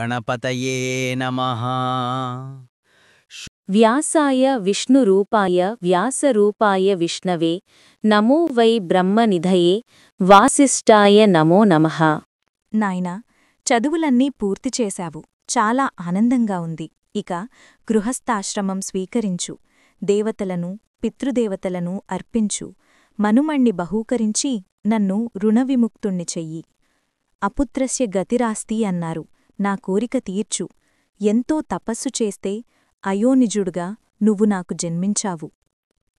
గణపతయే నమః. వ్యాసాయ విష్ణురూపాయ వ్యాసరూపాయ విష్ణవే నమో వై బ్రహ్మనిధయే వాసిష్ఠాయ నమో నమః. నాయనా, చదువులన్నీ పూర్తి చేశావు. చాలా ఆనందంగా ఉంది. ఇక గృహస్థాశ్రమం స్వీకరించు. దేవతలను పితృదేవతలను అర్పించు. మనుమణ్ణి బహూకరించి నన్ను రుణవిముక్తుణ్ణి చెయ్యి. అపుత్రస్య గతిరాస్తి అన్నారు. నా కోరిక తీర్చు. ఎంతో తపస్సు చేస్తే అయోనిజుడుగా నువ్వు నాకు జన్మించావు.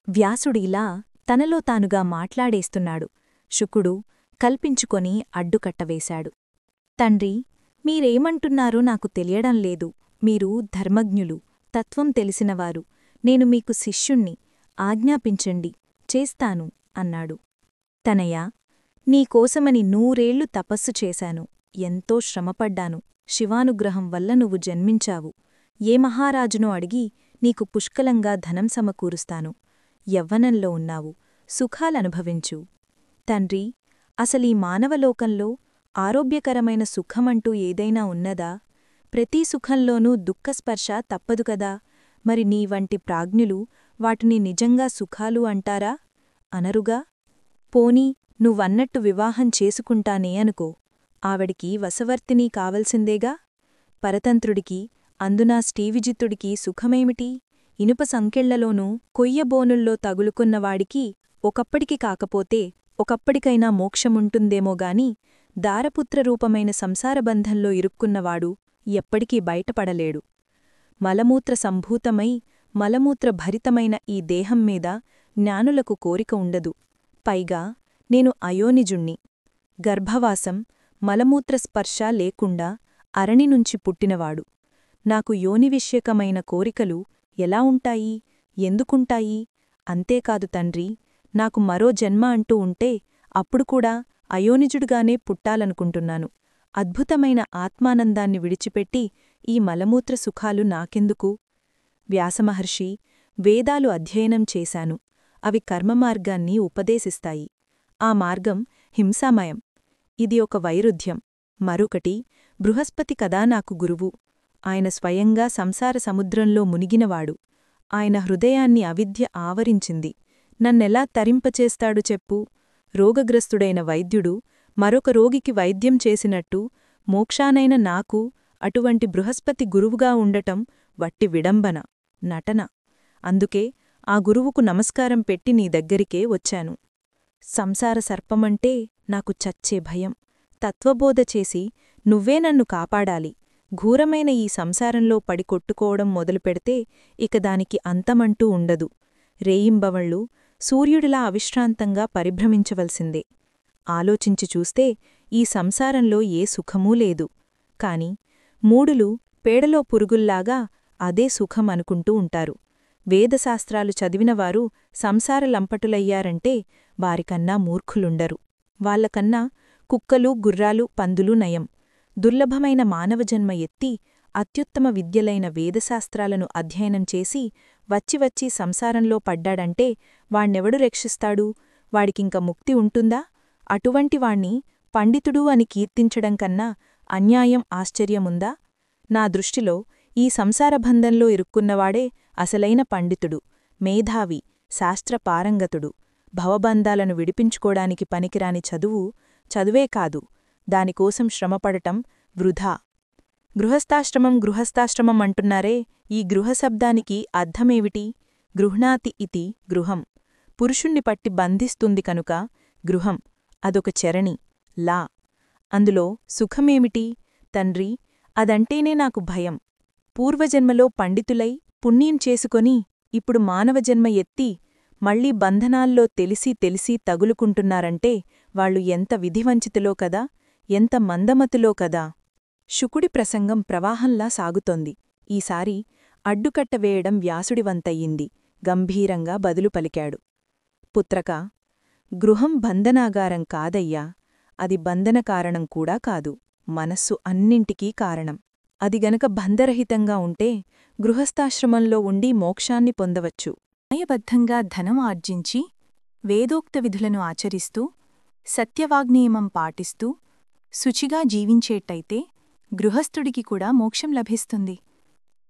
వ్యాసుడిలా తనలో తానుగా మాట్లాడేస్తున్నాడు. శుకుడు కల్పించుకొని అడ్డుకట్టవేశాడు. తండ్రి, మీరేమంటున్నారో నాకు తెలియడం లేదు. మీరు ధర్మజ్ఞులు, తత్వం తెలిసినవారు. నేను మీకు శిష్యుణ్ణి. ఆజ్ఞాపించండి, చేస్తాను అన్నాడు. తనయా, నీకోసమని 100 ఏళ్లు తపస్సు చేశాను. ఎంతో శ్రమపడ్డాను. శివానుగ్రహం వల్ల నువ్వు జన్మించావు. ఏ మహారాజునో అడిగి నీకు పుష్కలంగా ధనం సమకూరుస్తాను. యవ్వనంలో ఉన్నావు, సుఖాలనుభవించు. తండ్రి, అసలీ మానవలోకంలో ఆరోగ్యకరమైన సుఖమంటూ ఏదైనా ఉన్నదా? ప్రతి సుఖంలోనూ దుఃఖస్పర్శ తప్పదు కదా. మరి నీవంటి ప్రాజ్ఞులు వాటిని నిజంగా సుఖాలు అంటారా? అనరుగా. పోనీ నువ్వన్నట్టు వివాహం చేసుకుంటానే అనుకో. ఆవిడికి వశవర్తిని కావలసిందేగా. పరతంత్రుడికి, అందునా శ్రీవిజిత్తుడికి సుఖమేమిటి? ఇనుప సంకెళ్లలోనూ కొయ్యబోనుల్లో తగులుకున్నవాడికి ఒకప్పటికి కాకపోతే ఒకప్పటికైనా మోక్షముంటుందేమోగాని దారపుత్రరూపమైన సంసారబంధంలో ఇరుక్కున్నవాడు ఎప్పటికీ బయటపడలేడు. మలమూత్ర సంభూతమై మలమూత్రభరితమైన ఈ దేహంమీద జ్ఞానులకు కోరిక ఉండదు. పైగా నేను అయోనిజుణ్ణి. గర్భవాసం, మలమూత్రస్పర్శ లేకుండా అరణినుంచి పుట్టినవాడు. నాకు యోనివిష్యకమైన కోరికలు ఎలా ఉంటాయి? ఎందుకుంటాయి? అంతేకాదు తండ్రి, నాకు మరో జన్మ అంటూ ఉంటే అప్పుడుకూడా అయోనిజుడుగానే పుట్టాలనుకుంటున్నాను. అద్భుతమైన ఆత్మానందాన్ని విడిచిపెట్టి ఈ మలమూత్ర సుఖాలు నాకెందుకు? వ్యాసమహర్షి, వేదాలు అధ్యయనం చేశాను. అవి కర్మమార్గాన్ని ఉపదేశిస్తాయి. ఆ మార్గం హింసామయం. ఇది ఒక వైరుధ్యం. మరొకటి, బృహస్పతి కదా నాకు గురువు. ఆయన స్వయంగా సంసార సముద్రంలో మునిగినవాడు. ఆయన హృదయాన్ని అవిద్య ఆవరించింది. నన్నెలా తరింపచేస్తాడు చెప్పు? రోగగ్రస్తుడైన వైద్యుడు మరొక రోగికి వైద్యం చేసినట్టు మోక్షానైన నాకు అటువంటి బృహస్పతి గురువుగా ఉండటం వట్టి విడంబన, నటన. అందుకే ఆ గురువుకు నమస్కారం పెట్టి నీ దగ్గరికే వచ్చాను. సంసార సర్పమంటే నాకు చచ్చే భయం. తత్వబోధ చేసి నువ్వే నన్ను కాపాడాలి. ఘోరమైన ఈ సంసారంలో పడి కొట్టుకోవడం మొదలుపెడితే ఇక దానికి అంతమంటూ ఉండదు. రేయింబవళ్ళు సూర్యుడిలా అవిశ్రాంతంగా పరిభ్రమించవలసిందే. ఆలోచించి చూస్తే ఈ సంసారంలో ఏ సుఖమూ లేదు. కాని మూడులు పేడలో పురుగుల్లాగా అదే సుఖం అనుకుంటూ ఉంటారు. వేదశాస్త్రాలు చదివినవారు సంసారలంపటులయ్యారంటే వారికన్నా మూర్ఖులుండరు. వాళ్లకన్నా కుక్కలు, గుర్రాలు, పందులు నయం. దుర్లభమైన మానవజన్మ ఎత్తి అత్యుత్తమ విద్యలైన వేదశాస్త్రాలను అధ్యయనం చేసి వచ్చివచ్చి సంసారంలో పడ్డాడంటే వాణ్ణెవడు రక్షిస్తాడు? వాడికింక ముక్తి ఉంటుందా? అటువంటి వాణ్ణి పండితుడు అని కీర్తించడం కన్నా అన్యాయం, ఆశ్చర్యముందా? నా దృష్టిలో ఈ సంసారబంధంలో ఇరుక్కున్నవాడే అసలైన పండితుడు, మేధావి, శాస్త్రపారంగతుడు. భవబంధాలను విడిపించుకోడానికి పనికిరాని చదువే కాదు, దానికోసం శ్రమపడటం వృధా. గృహస్థాశ్రమం అంటున్నారే, ఈ గృహశబ్దానికి అర్థమేమిటి? గృహ్ణాతి ఇతి గృహం. పురుషుణ్ణి పట్టి బంధిస్తుంది కనుక గృహం. అదొక చరణి, లా. అందులో సుఖమేమిటి? తండ్రి, అదంటేనే నాకు భయం. పూర్వజన్మలో పండితులై పుణ్యం చేసుకొని ఇప్పుడు మానవజన్మ ఎత్తి మళ్లీ బంధనాల్లో తెలిసి తగులుకుంటున్నారంటే వాళ్లు ఎంత విధివంచితులో కదా, ఎంత మందమతులో కదా. శుకుడి ప్రసంగం ప్రవాహంలా సాగుతోంది. ఈసారి అడ్డుకట్టవేయడం వ్యాసుడివంతయ్యింది. గంభీరంగా బదులు పలికాడు. పుత్రకా, గృహం బంధనాగారం కాదయ్యా. అది బంధనకారణం కూడా కాదు. మనస్సు అన్నింటికీ కారణం. అది గనక బంధరహితంగా ఉంటే గృహస్థాశ్రమంలో ఉండి మోక్షాన్ని పొందవచ్చు. న్యాయబద్ధంగా ధనం ఆర్జించి వేదోక్త విధులను ఆచరిస్తూ సత్యవాగ్నియమం పాటిస్తూ శుచిగా జీవించేట్టయితే గృహస్థుడికి కూడా మోక్షం లభిస్తుంది.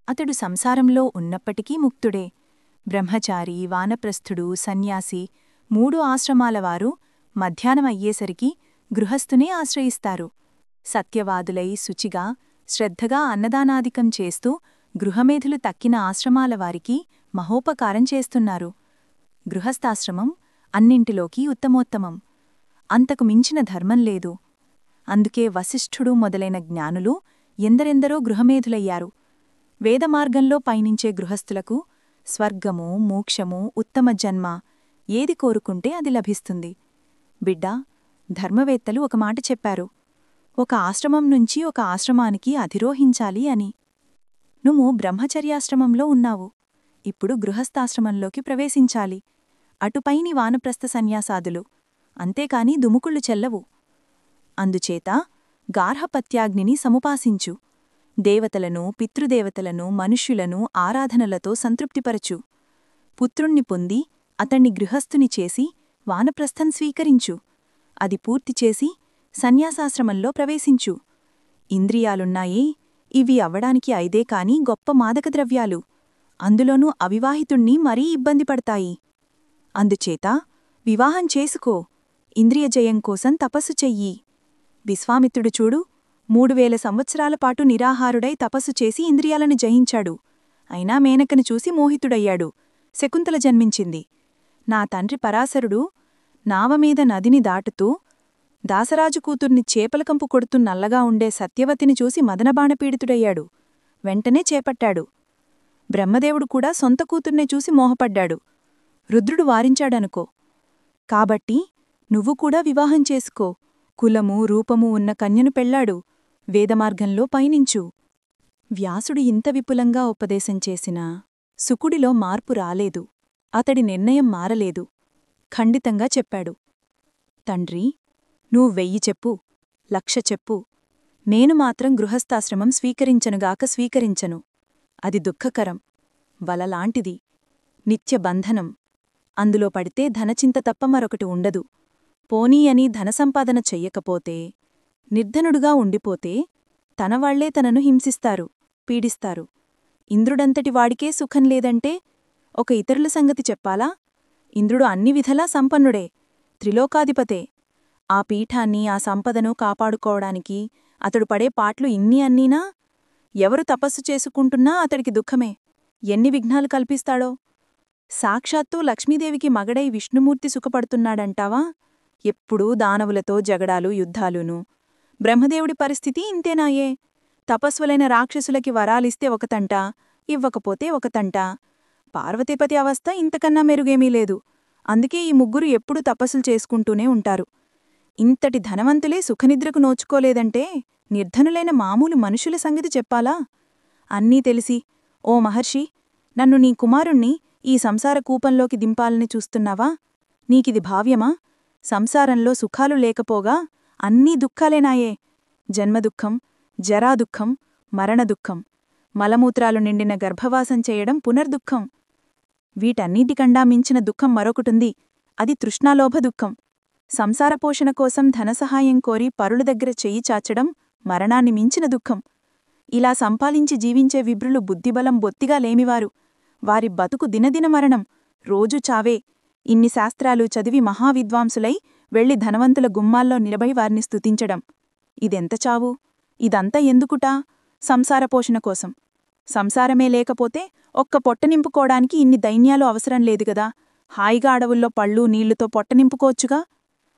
అతడు సంసారంలో ఉన్నప్పటికీ ముక్తుడే. బ్రహ్మచారి, వానప్రస్థుడు, సన్యాసి 3 ఆశ్రమాలవారు మధ్యాహ్నమయ్యేసరికి గృహస్థునే ఆశ్రయిస్తారు. సత్యవాదులై శుచిగా, శ్రద్ధగా అన్నదానాదికం చేస్తూ గృహమేధులు తక్కిన ఆశ్రమాలవారికి మహోపకారం చేస్తున్నారు. గృహస్థాశ్రమం అన్నింటిలోకీ ఉత్తమోత్తమం. అంతకు మించిన ధర్మం లేదు. అందుకే వశిష్ఠుడు మొదలైన జ్ఞానులు ఎందరెందరో గృహమేధులయ్యారు. వేదమార్గంలో పయనించే గృహస్థులకు స్వర్గము, మోక్షము, ఉత్తమ జన్మ ఏది కోరుకుంటే అది లభిస్తుంది. బిడ్డా, ధర్మవేత్తలు ఒక మాట చెప్పారు. ఒక ఆశ్రమం నుంచి ఒక ఆశ్రమానికి అధిరోహించాలి అని. నువ్వు బ్రహ్మచర్యాశ్రమంలో ఉన్నావు. ఇప్పుడు గృహస్థాశ్రమంలోకి ప్రవేశించాలి. అటుపైని వానప్రస్థ సన్యాసాదులు. అంతేకాని దుముకుళ్ళు చెల్లవు. అందుచేత గార్హపత్యాగ్నిని సముపాసించు. దేవతలను, పితృదేవతలను, మనుష్యులను ఆరాధనలతో సంతృప్తిపరచు. పుత్రుణ్ణి పొంది అతణ్ణి గృహస్థుని చేసి వానప్రస్థం స్వీకరించు. అది పూర్తిచేసి సన్యాసాశ్రమంలో ప్రవేశించు. ఇంద్రియాలున్నాయే, ఇవి అవ్వడానికి 5 కాని గొప్ప మాదకద్రవ్యాలు. అందులోనూ అవివాహితుణ్ణి మరీ ఇబ్బంది పడతాయి. అందుచేత వివాహం చేసుకో. ఇంద్రియజయం కోసం తపస్సు చెయ్యి. విశ్వామిత్రుడు చూడు, 3000 సంవత్సరాల పాటు నిరాహారుడై తపస్సు చేసి ఇంద్రియాలను జయించాడు. అయినా మేనకను చూసి మోహితుడయ్యాడు. శకుంతల జన్మించింది. నా తండ్రి పరాశరుడు నావమీద నదిని దాటుతూ దాసరాజు కూతుర్ని చేపలకంపు కొడుతూ నల్లగా ఉండే సత్యవతిని చూసి మదనబాణపీడితుడయ్యాడు. వెంటనే చేపట్టాడు. బ్రహ్మదేవుడు కూడా సొంత కూతుర్నే చూసి మోహపడ్డాడు. రుద్రుడు వారించాడనుకో. కాబట్టి నువ్వు కూడా వివాహం చేసుకో. కులము, రూపము ఉన్న కన్యను పెళ్ళాడు. వేదమార్గంలో పయనించు. వ్యాసుడు ఇంత విపులంగా ఉపదేశం చేసినా శుకుడిలో మార్పు రాలేదు. అతడి నిర్ణయం మారలేదు. ఖండితంగా చెప్పాడు. తండ్రి, నువ్వు 1000 చెప్పు, 1,00,000 చెప్పు. నేను మాత్రం గృహస్థాశ్రమం స్వీకరించనుగాక స్వీకరించను. అది దుఃఖకరం, వలలాంటిది, నిత్యబంధనం. అందులో పడితే ధనచింత తప్ప మరొకటి ఉండదు. పోనీ అని ధనసంపాదన చెయ్యకపోతే, నిర్ధనుడుగా ఉండిపోతే తనవాళ్లే తనను హింసిస్తారు, పీడిస్తారు. ఇంద్రుడంతటి వాడికే సుఖం లేదంటే ఒక ఇతరుల సంగతి చెప్పాలా? ఇంద్రుడు అన్ని విధలా సంపన్నుడే, త్రిలోకాధిపతే. ఆ పీఠాన్ని, ఆ సంపదను కాపాడుకోవడానికి అతడు పడే పాట్లు ఇన్ని అన్నీనా? ఎవరు తపస్సు చేసుకుంటున్నా అతడికి దుఃఖమే. ఎన్ని విఘ్నాలు కల్పిస్తాడో. సాక్షాత్తూ లక్ష్మీదేవికి మగడై విష్ణుమూర్తి సుఖపడుతున్నాడంటావా? ఎప్పుడూ దానవులతో జగడాలు, యుద్ధాలును. బ్రహ్మదేవుడి పరిస్థితి ఇంతేనాయే. తపస్సులైన రాక్షసులకి వరాలిస్తే ఒకతంట, ఇవ్వకపోతే ఒకతంట. పార్వతీపతి అవస్థ ఇంతకన్నా మెరుగేమీ లేదు. అందుకే ఈ ముగ్గురు ఎప్పుడూ తపస్సులు చేసుకుంటూనే ఉంటారు. ఇంతటి ధనవంతులే సుఖనిద్రకు నోచుకోలేదంటే నిర్ధనులైన మామూలు మనుషుల సంగతి చెప్పాలా? అన్నీ తెలిసి, ఓ మహర్షి, నన్ను నీ కుమారుణ్ణి ఈ సంసార కూపంలోకి దింపాలని చూస్తున్నావా? నీకిది భావ్యమా? సంసారంలో సుఖాలు లేకపోగా అన్నీ దుఃఖాలేనాయే. జన్మదుఃఖం, జరాదుఃఖం, మరణదుఃఖం, మలమూత్రాలు నిండిన గర్భవాసం చేయడం పునర్దుఃఖం. వీటన్నిటికండా మించిన దుఃఖం మరొకటుంది. అది తృష్ణాలోభ దుఃఖం. సంసారపోషణ కోసం ధనసహాయం కోరి పరుల దగ్గర చెయ్యి చాచడం మరణాన్ని మించిన దుఃఖం. ఇలా సంపాలించి జీవించే విభ్రులు బుద్ధిబలం బొత్తిగా లేమివారు. వారి బతుకు దినదిన మరణం, రోజూ చావే. ఇన్ని శాస్త్రాలు చదివి మహావిద్వాంసులై వెళ్లి ధనవంతుల గుమ్మాల్లో నిలబడి వారిని స్తుతించడం. ఇదెంత చావు? ఇదంతా ఎందుకుటా? సంసారపోషణ కోసం. సంసారమే లేకపోతే ఒక్క పొట్ట నింపుకోడానికి ఇన్ని దైన్యాలు అవసరం లేదుగదా. హాయిగా అడవుల్లో పళ్ళు నీళ్లుతో పొట్ట నింపుకోవచ్చుగా.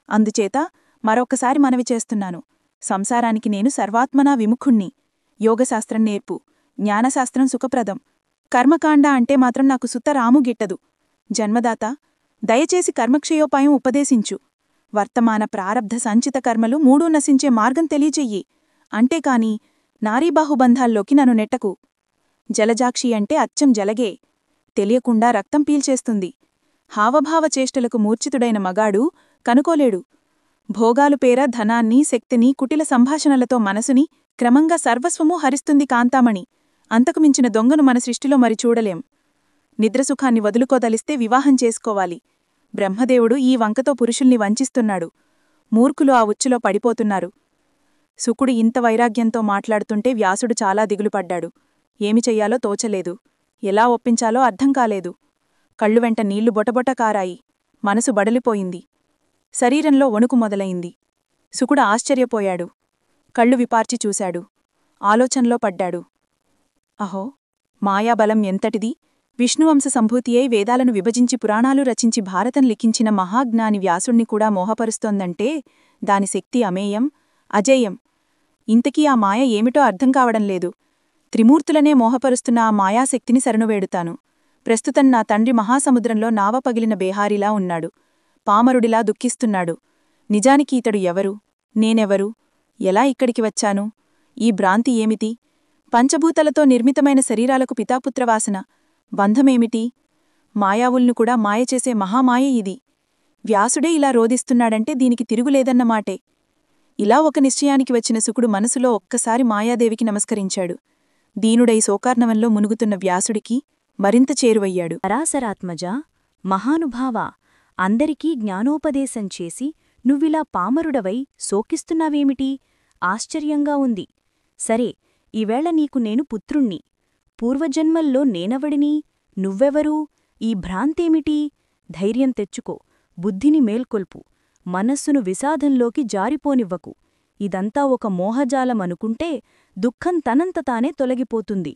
అందుచేత మరొక్కసారి మనవి చేస్తున్నాను. సంసారానికి నేను సర్వాత్మనా విముఖుణ్ణి. యోగశాస్త్రం నేర్పు, జ్ఞానశాస్త్రం సుఖప్రదం. కర్మకాండ అంటే మాత్రం నాకు సుత రాము గిట్టదు. జన్మదాత, దయచేసి కర్మక్షయోపాయం ఉపదేశించు. వర్తమాన ప్రారబ్ధ సంచిత కర్మలు 3 నశించే మార్గం తెలియచెయ్యి. అంటేకాని నారీబాహుబంధాల్లోకి నన్ను నెట్టకు. జలజాక్షి అంటే అచ్చం జలగే, తెలియకుండా రక్తం పీల్చేస్తుంది. హావభావ చేష్టలకు మూర్ఛితుడైన మగాడు కనుకోలేడు. భోగాలు పేర ధనాన్ని, శక్తిని, కుటిల సంభాషణలతో మనసుని క్రమంగా సర్వస్వమూ హరిస్తుంది కాంతామణి. అంతకుమించిన దొంగను మన సృష్టిలో మరి చూడలేం. నిద్రసుఖాన్ని వదులుకోదలిస్తే వివాహం చేసుకోవాలి. బ్రహ్మదేవుడు ఈ వంకతో పురుషుల్ని వంచిస్తున్నాడు. మూర్ఖులు ఆ ఉచ్చులో పడిపోతున్నారు. శుకుడు ఇంత వైరాగ్యంతో మాట్లాడుతుంటే వ్యాసుడు చాలా దిగులుపడ్డాడు. ఏమి చెయ్యాలో తోచలేదు. ఎలా ఒప్పించాలో అర్థం కాలేదు. కళ్ళు వెంట నీళ్లు బొటబొట కారాయి. మనసు బడలిపోయింది. శరీరంలో వణుకు మొదలైంది. శుకుడు ఆశ్చర్యపోయాడు. కళ్ళు విపార్చి చూశాడు. ఆలోచనలో పడ్డాడు. అహో, మాయాబలం ఎంతటిది! విష్ణువంశ సంభూతియై వేదాలను విభజించి పురాణాలు రచించి భారతం లిఖించిన మహాజ్ఞాని వ్యాసుణ్ణి కూడా మోహపరుస్తోందంటే దాని శక్తి అమేయం, అజేయం. ఇంతకీ ఆ మాయ ఏమిటో అర్థం కావడంలేదు. త్రిమూర్తులనే మోహపరుస్తున్న ఆ మాయాశక్తిని శరణువేడుతాను. ప్రస్తుతం నా తండ్రి మహాసముద్రంలో నావ పగిలిన బేహారిలా ఉన్నాడు. పామరుడిలా దుఃఖిస్తున్నాడు. నిజానికి ఇతడు ఎవరు? నేనెవరు? ఎలా ఇక్కడికి వచ్చాను? ఈ భ్రాంతి ఏమిటి? పంచభూతలతో నిర్మితమైన శరీరాలకు పితాపుత్రవాసన. బంధమేమిటి? మాయావుల్ను కూడా మాయచేసే మహామాయ ఇది. వ్యాసుడే ఇలా రోదిస్తున్నాడంటే దీనికి తిరుగులేదన్నమాటే. ఇలా ఒక నిశ్చయానికి వచ్చిన శుకుడు మనసులో ఒక్కసారి మాయాదేవికి నమస్కరించాడు. దీనుడై శోకార్ణవంలో మునుగుతున్న వ్యాసుడికి మరింత చేరువయ్యాడు. పరాశరాత్మజా, మహానుభావా, అందరికీ జ్ఞానోపదేశం చేసి నువ్విలా పామరుడవై శోకిస్తున్నావేమిటి? ఆశ్చర్యంగా ఉంది. సరే, ఈవేళ నీకు నేను పుత్రుణ్ణి. పూర్వజన్మల్లో నేనవడిని? నువ్వెవరూ? ఈ భ్రాంతేమిటి? ధైర్యం తెచ్చుకో, బుద్ధిని మేల్కొల్పు, మనస్సును విషాదంలోకి జారిపోనివ్వకు. ఇదంతా ఒక మోహజాలమనుకుంటే దుఃఖం తనంత తానే తొలగిపోతుంది.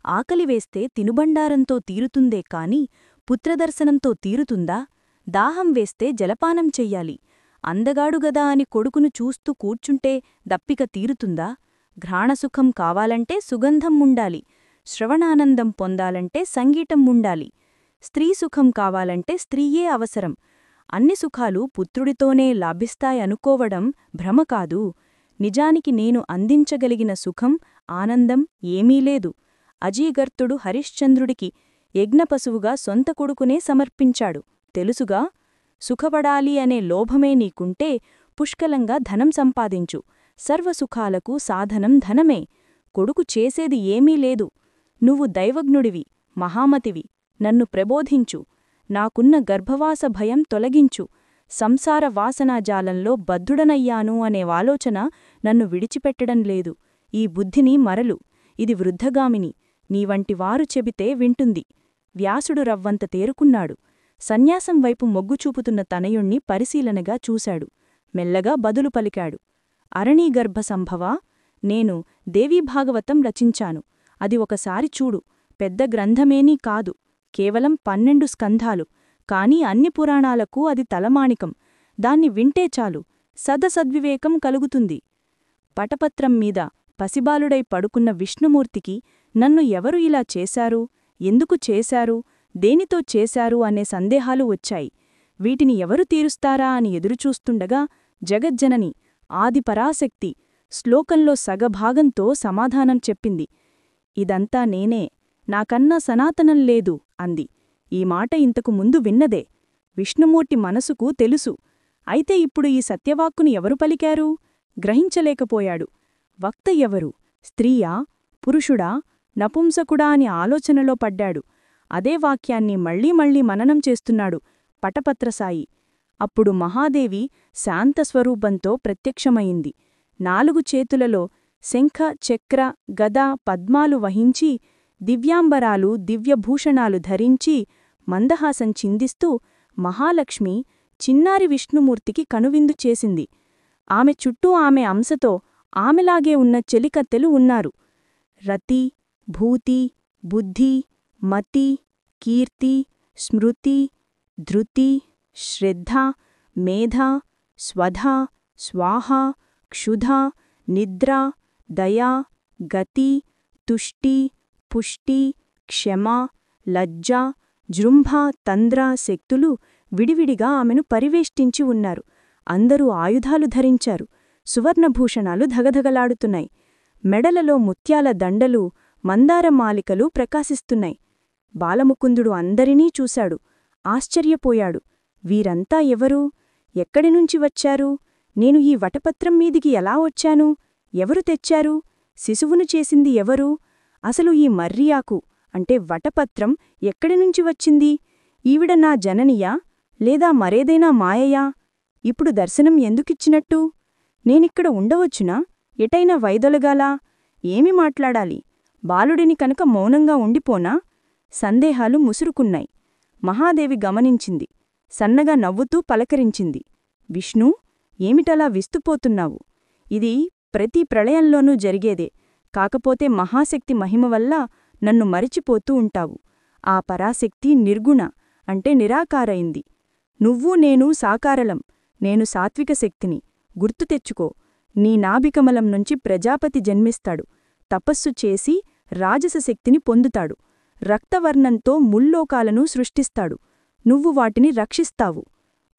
ఆకలివేస్తే తినుబండారంతో తీరుతుందే కాని పుత్రదర్శనంతో తీరుతుందా? దాహం వేస్తే జలపానం చెయ్యాలి. అందగాడుగదా అని కొడుకును చూస్తూ కూర్చుంటే దప్పిక తీరుతుందా? ఘ్రాణసుఖం కావాలంటే సుగంధం ఉండాలి. శ్రవణానందం పొందాలంటే సంగీతం ఉండాలి. స్త్రీసుఖం కావాలంటే స్త్రీయే అవసరం. అన్ని సుఖాలు పుత్రుడితోనే లాభిస్తాయనుకోవడం భ్రమ కాదు. నిజానికి నేను అందించగలిగిన సుఖం, ఆనందం ఏమీ లేదు. అజీగర్తుడు హరిశ్చంద్రుడికి యజ్ఞపశువుగా సొంత కొడుకునే సమర్పించాడు. తెలుసుగా? సుఖపడాలి అనే లోభమే నీకుంటే పుష్కలంగా ధనం సంపాదించు. సర్వసుఖాలకు సాధనం ధనమే. కొడుకు చేసేది ఏమీ లేదు. నువ్వు దైవజ్ఞుడివి, మహామతివి. నన్ను ప్రబోధించు. నాకున్న గర్భవాస భయం తొలగించు. సంసార వాసనాజాలంలో బద్ధుడనయ్యాను అనే ఆలోచన నన్ను విడిచిపెట్టడం లేదు. ఈ బుద్ధిని మరలు. ఇది వృద్ధగామిని. నీవంటివారు చెబితే వింటుంది. వ్యాసుడు రవ్వంత తేరుకున్నాడు. సన్యాసం వైపు మొగ్గుచూపుతున్న తనయుణ్ణి పరిశీలనగా చూశాడు. మెల్లగా బదులు పలికాడు. అరణీగర్భ సంభవా, నేను దేవీభాగవతం రచించాను. అది ఒకసారి చూడు. పెద్ద గ్రంథమేనీ కాదు. కేవలం 12 స్కంధాలు. కాని అన్ని పురాణాలకు అది తలమాణికం. దాన్ని వింటే చాలు, సదసద్వివేకం కలుగుతుంది. పటపత్రం మీద పసిబాలుడై పడుకున్న విష్ణుమూర్తికి నన్ను ఎవరు ఇలా చేశారు, ఎందుకు చేశారు, దేనితో చేశారు అనే సందేహాలు వచ్చాయి. వీటిని ఎవరు తీరుస్తారా అని ఎదురుచూస్తుండగా జగజ్జనని, ఆదిపరాశక్తి శ్లోకంలో సగభాగంతో సమాధానం చెప్పింది. ఇదంతా నేనే, నాకన్నా సనాతనం లేదు అంది. ఈ మాట ఇంతకు ముందు విన్నదే. విష్ణుమూర్తి మనసుకు తెలుసు. అయితే ఇప్పుడు ఈ సత్యవాక్కుని ఎవరు పలికారు? గ్రహించలేకపోయాడు. వక్త ఎవరు? స్త్రీయా, పురుషుడా, నపుంసకుడా అని ఆలోచనలో పడ్డాడు. అదే వాక్యాన్ని మళ్లీ మళ్లీ మననం చేస్తున్నాడు పటపత్రసాయి. అప్పుడు మహాదేవి శాంతస్వరూపంతో ప్రత్యక్షమయింది. 4 చేతులలో శంఖ, చక్ర, గద, పద్మాలు వహించి, దివ్యాంబరాలు, దివ్యభూషణాలు ధరించి, మందహాసం చిందిస్తూ మహాలక్ష్మి చిన్నారి విష్ణుమూర్తికి కనువిందు చేసింది. ఆమె చుట్టూ ఆమె అంశతో ఆమెలాగే ఉన్న చెలికత్తెలు ఉన్నారు. రతి, భూతి, బుద్ధి, మతి, కీర్తి, స్మృతి, ధృతి, శ్రద్ధ, మేధ, స్వధ, స్వాహ, క్షుధ, నిద్ర, దయా, గతి, తుష్టి, పుష్టి, క్షమ, లజ్జ, జృంభ, తంద్ర శక్తులు విడివిడిగా ఆమెను పరివేష్టించి ఉన్నారు. అందరూ ఆయుధాలు ధరించారు. సువర్ణభూషణాలు ధగధగలాడుతున్నాయి. మెడలలో ముత్యాల దండలు, మందారమాలికలు ప్రకాశిస్తున్నాయి. బాలముకుందుడు అందరినీ చూశాడు. ఆశ్చర్యపోయాడు. వీరంతా ఎవరు? ఎక్కడినుంచి వచ్చారు? నేను ఈ వటపత్రం మీదికి ఎలా వచ్చాను? ఎవరు తెచ్చారు? శిశువును చేసింది ఎవరు? అసలు ఈ మర్రియాకు అంటే వటపత్రం ఎక్కడినుంచి వచ్చింది? ఈవిడ నా జననియా, లేదా మరేదైనా మాయయా? ఇప్పుడు దర్శనం ఎందుకిచ్చినట్టు? నేనిక్కడ ఉండవచ్చునా? ఎటైనా వైదొలగాలా? ఏమి మాట్లాడాలి? బాలుడిని కనుక మౌనంగా ఉండిపోనా? సందేహాలు ముసురుకున్నాయి. మహాదేవి గమనించింది. సన్నగా నవ్వుతూ పలకరించింది. విష్ణూ, ఏమిటలా విస్తుపోతున్నావు? ఇది ప్రతి ప్రళయంలోనూ జరిగేదే. కాకపోతే మహాశక్తి మహిమవల్ల నన్ను మరిచిపోతూ ఉంటావు. ఆ పరాశక్తి నిర్గుణ, అంటే నిరాకారైంది. నువ్వు నేను సాకారలం. నేను సాత్విక శక్తిని. గుర్తు తెచ్చుకో. నీ నాభికమలం నుంచి ప్రజాపతి జన్మిస్తాడు. తపస్సు చేసి రాజస శక్తిని పొందుతాడు. రక్తవర్ణంతో ముల్లోకాలను సృష్టిస్తాడు. నువ్వు వాటిని రక్షిస్తావు.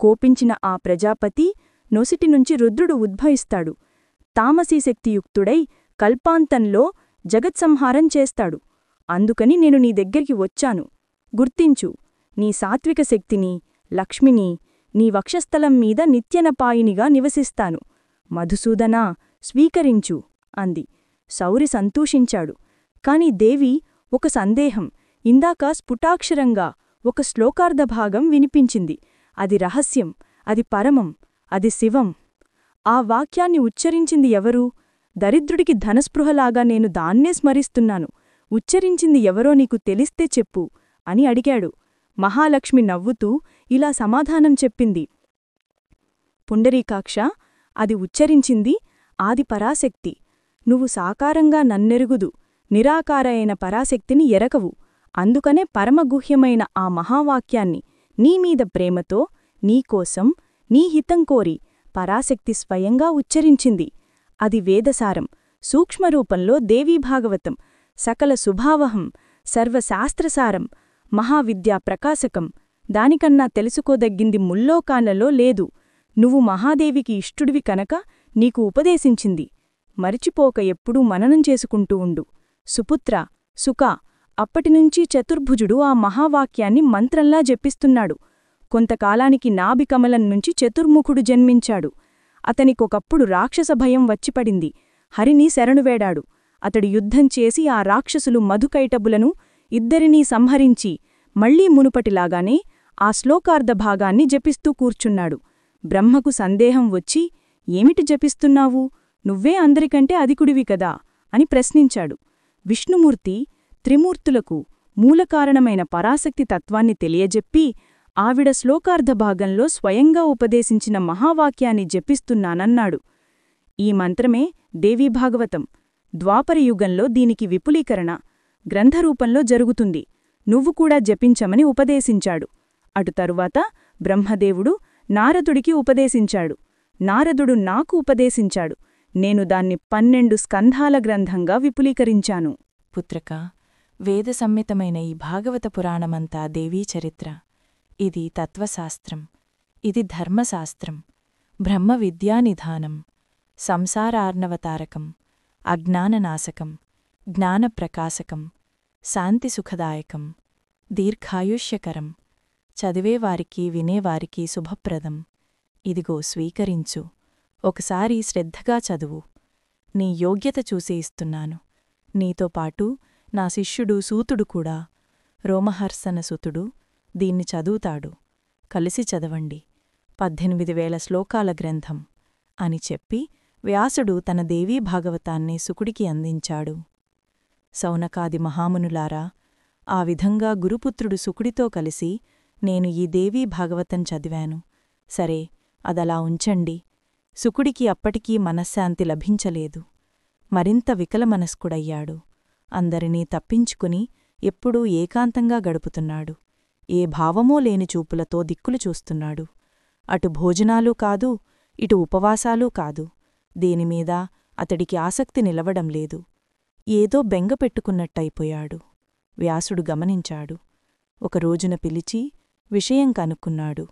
కోపించిన ఆ ప్రజాపతి నొసిటినుంచి రుద్రుడు ఉద్భవిస్తాడు. తామసీశక్తియుక్తుడై కల్పాంతంలో జగత్సంహారం చేస్తాడు. అందుకని నేను నీ దగ్గరికి వచ్చాను. గుర్తించు, నీ సాత్విక శక్తిని, లక్ష్మిని నీ వక్షస్థలం మీద నిత్యనపాయినిగా నివసిస్తాను. మధుసూదనా, స్వీకరించు అంది. శౌరి సంతోషించాడు. కాని దేవి ఒక సందేహం. ఇందాక స్ఫుటాక్షరంగా ఒక శ్లోకార్ధభాగం వినిపించింది. అది రహస్యం, అది పరమం, అది శివం. ఆ వాక్యాన్ని ఉచ్చరించింది ఎవరు? దరిద్రుడికి ధనస్పృహలాగా నేను దాన్నే స్మరిస్తున్నాను. ఉచ్చరించింది ఎవరో నీకు తెలిస్తే చెప్పు అని అడిగాడు. మహాలక్ష్మి నవ్వుతూ ఇలా సమాధానం చెప్పింది. పుండరీకాక్ష, అది ఉచ్చరించింది ఆది పరాశక్తి. నువ్వు సాకారంగా నన్నెరుగుదు, నిరాకారైన పరాశక్తిని ఎరకవు. అందుకనే పరమగుహ్యమైన ఆ మహావాక్యాన్ని నీమీద ప్రేమతో, నీకోసం, నీ హితం కోరి పరాశక్తి స్వయంగా ఉచ్చరించింది. అది వేదసారం, సూక్ష్మరూపంలో దేవీభాగవతం, సకల శుభావహం, సర్వశాస్త్రసారం, మహావిద్యా ప్రకాశకం. దానికన్నా తెలుసుకోదగ్గింది ముల్లోకాలలో లేదు. నువ్వు మహాదేవికి ఇష్టుడివి కనుక నీకు ఉపదేశించింది. మరిచిపోక ఎప్పుడూ మననం చేసుకుంటూ ఉండు. సుపుత్ర, సుఖ. అప్పటినుంచి చతుర్భుజుడు ఆ మహావాక్యాన్ని మంత్రంలా జపిస్తున్నాడు. కొంతకాలానికి నాభికమలం నుంచి చతుర్ముఖుడు జన్మించాడు. అతనికొకప్పుడు రాక్షస భయం వచ్చిపడింది. హరిని శరణువేడాడు. అతడు యుద్ధం చేసి ఆ రాక్షసులు మధుకైటబులను ఇద్దరినీ సంహరించి మళ్లీ మునుపటిలాగానే ఆ శ్లోకార్ధభాగాన్ని జపిస్తూ కూర్చున్నాడు. బ్రహ్మకు సందేహం వచ్చి, ఏమిటి జపిస్తున్నావు? నువ్వే అందరికంటే అధికుడివి కదా అని ప్రశ్నించాడు. విష్ణుమూర్తి త్రిమూర్తులకు మూలకారణమైన పరాశక్తి తత్వాన్ని తెలియజెప్పి ఆవిడ శ్లోకార్ధభాగంలో స్వయంగా ఉపదేశించిన మహావాక్యాన్ని జపిస్తున్నానన్నాడు. ఈ మంత్రమే దేవీభాగవతం. ద్వాపరయుగంలో దీనికి విపులీకరణ గ్రంథరూపంలో జరుగుతుంది. నువ్వు కూడా జపించమని ఉపదేశించాడు. అటు తరువాత బ్రహ్మదేవుడు నారదుడికి ఉపదేశించాడు. నారదుడు నాకు ఉపదేశించాడు. నేను దాన్ని 12 స్కంధాల గ్రంథంగా విపులీకరించాను. పుత్రక, వేదసమ్మితమైన ఈ భాగవత పురాణమంతా దేవీ చరిత్ర. ఇది తత్వశాస్త్రం, ఇది ధర్మశాస్త్రం, బ్రహ్మ విద్యానిధానం, సంసారార్ణవతారకం, అజ్ఞాననాశకం, జ్ఞానప్రకాశకం, శాంతిసుఖదాయకం, దీర్ఘాయుష్యకరం, చదివేవారికి వినేవారికి శుభప్రదం. ఇదిగో స్వీకరించు. ఒకసారి శ్రద్ధగా చదువు. నీ యోగ్యత చూసి ఇస్తున్నాను. నీతో పాటు నా శిష్యుడు సూతుడు కూడా, రోమహర్సన సుతుడు, దీన్ని చదువుతాడు. కలిసి చదవండి. 18,000 శ్లోకాల గ్రంథం అని చెప్పి వ్యాసుడు తన దేవీ భాగవతాన్ని సుకుడికి అందించాడు. సౌనకాది మహామునులారా, ఆ విధంగా గురుపుత్రుడు సుకుడితో కలిసి నేను ఈ దేవీ భాగవతం చదివాను. సరే, అదలా ఉంచండి. సుకుడికి అప్పటికీ మనశ్శాంతి లభించలేదు. మరింత వికలమనస్కుడయ్యాడు. అందరినీ తప్పించుకుని ఎప్పుడూ ఏకాంతంగా గడుపుతున్నాడు. ఏ భావమో లేని చూపులతో దిక్కులు చూస్తున్నాడు. అటు భోజనాలూ కాదు, ఇటు ఉపవాసాలూ కాదు. దేనిమీద అతడికి ఆసక్తి నిలవడం లేదు. ఏదో బెంగపెట్టుకున్నట్టయిపోయాడు. వ్యాసుడు గమనించాడు. ఒక రోజున పిలిచి విషయం కనుక్కున్నాడు.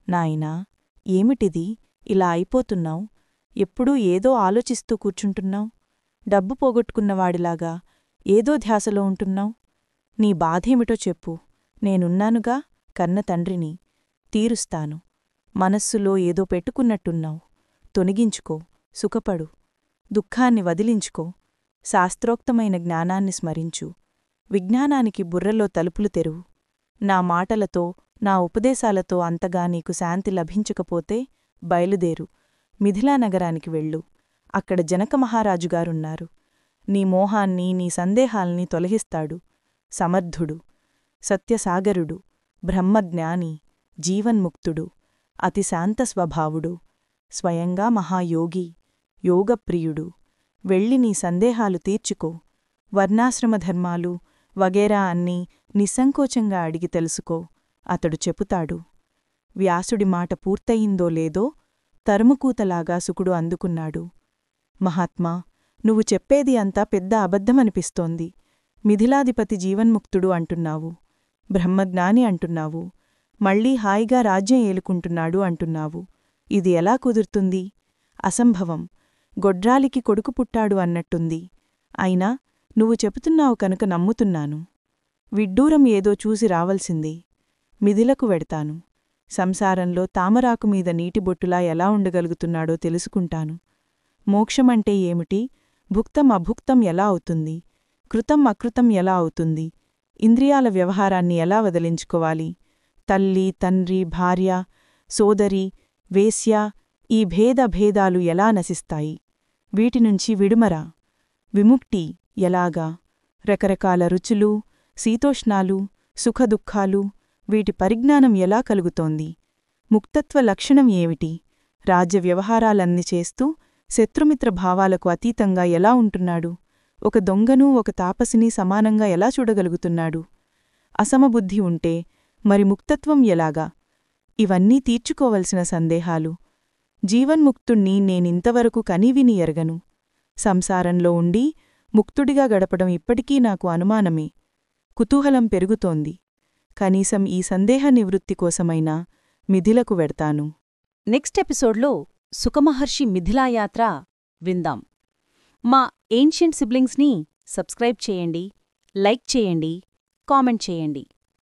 నాయనా, ఏమిటిది, ఇలా అయిపోతున్నావు? ఎప్పుడూ ఏదో ఆలోచిస్తూ కూర్చుంటున్నావు. డబ్బు పోగొట్టుకున్నవాడిలాగా ఏదో ధ్యాసలో ఉంటున్నావు. నీ బాధేమిటో చెప్పు. నేనున్నానుగా, కన్న తండ్రిని. తీరుస్తాను. మనస్సులో ఏదో పెట్టుకున్నట్టున్నావు. తొలగించుకో, సుఖపడు. దుఃఖాన్ని వదిలించుకో. శాస్త్రోక్తమైన జ్ఞానాన్ని స్మరించు. విజ్ఞానానికి బుర్రలో తలుపులు తెరువు. నా మాటలతో, నా ఉపదేశాలతో అంతగా నీకు శాంతి లభించకపోతే బయలుదేరు. మిథిలానగరానికి వెళ్ళు. అక్కడ జనకమహారాజుగారున్నారు. నీ మోహాన్ని, నీ సందేహాల్ని తొలగిస్తాడు. సమర్థుడు, సత్యసాగరుడు, బ్రహ్మజ్ఞాని, జీవన్ముక్తుడు, అతి శాంత స్వభావుడు, స్వయంగా మహాయోగి, యోగప్రియుడు. వెళ్ళి నీ సందేహాలు తీర్చుకో. వర్ణాశ్రమధర్మాలు వగేరా అన్నీ నిస్సంకోచంగా అడిగి తెలుసుకో, అతడు చెపుతాడు. వ్యాసుడి మాట పూర్తయిందో లేదో తరుముకూతలాగా శుకుడు అందుకున్నాడు. మహాత్మా, నువ్వు చెప్పేది అంతా పెద్ద అబద్ధమనిపిస్తోంది. మిథిలాధిపతి జీవన్ముక్తుడు అంటున్నావు, బ్రహ్మజ్ఞాని అంటున్నావు, మళ్లీ హాయిగా రాజ్యం ఏలుకుంటున్నాడు అంటున్నావు. ఇది ఎలా కుదురుతుంది? అసంభవం. గొడ్రాలికి కొడుకు పుట్టాడు అన్నట్టుంది. అయినా నువ్వు చెబుతున్నావు కనుక నమ్ముతున్నాను. విడ్డూరం ఏదో చూసి రావలసింది. మిథిలకు వెడతాను. సంసారంలో తామరాకుమీద నీటిబొట్టులా ఎలా ఉండగలుగుతున్నాడో తెలుసుకుంటాను. మోక్షమంటే ఏమిటి? భుక్తం అభుక్తం ఎలా అవుతుంది? కృతం అకృతం ఎలా అవుతుంది? ఇంద్రియాల వ్యవహారాన్ని ఎలా వదిలించుకోవాలి? తల్లి, తండ్రి, భార్య, సోదరి, వేశ్య, ఈ భేదాలు ఎలా నశిస్తాయి? వీటినుంచి విడుమరా? విముక్తి ఎలాగా? రకరకాల రుచులు, శీతోష్ణాలు, సుఖదుఖాలు, వీటి పరిజ్ఞానం ఎలా కలుగుతోంది? ముక్తత్వ లక్షణం ఏమిటి? రాజ్య వ్యవహారాలన్నీ చేస్తూ శత్రుమిత్ర భావాలకు అతీతంగా ఎలా ఉంటున్నాడు? ఒక దొంగనూ ఒక తాపసిని సమానంగా ఎలా చూడగలుగుతున్నాడు? అసమబుద్ధి ఉంటే మరి ముక్తత్వం ఎలాగా? ఇవన్నీ తీర్చుకోవలసిన సందేహాలు. జీవన్ముక్తుణ్ణి నేనింతవరకు కనీవిని ఎరగను. సంసారంలో ఉండి ముక్తుడిగా గడపడం ఇప్పటికీ నాకు అనుమానమే. కుతూహలం పెరుగుతోంది. కనీసం ఈ సందేహ నివృత్తి కోసమైనా మిథిలకు వెడతాను. నెక్స్ట్ ఎపిసోడ్లో సుఖమహర్షి మిథిలాయాత్ర విందాం. మా ఏన్షియంట్ సిబ్లింగ్స్ని సబ్స్క్రైబ్ చేయండి, లైక్ చేయండి, కామెంట్ చేయండి.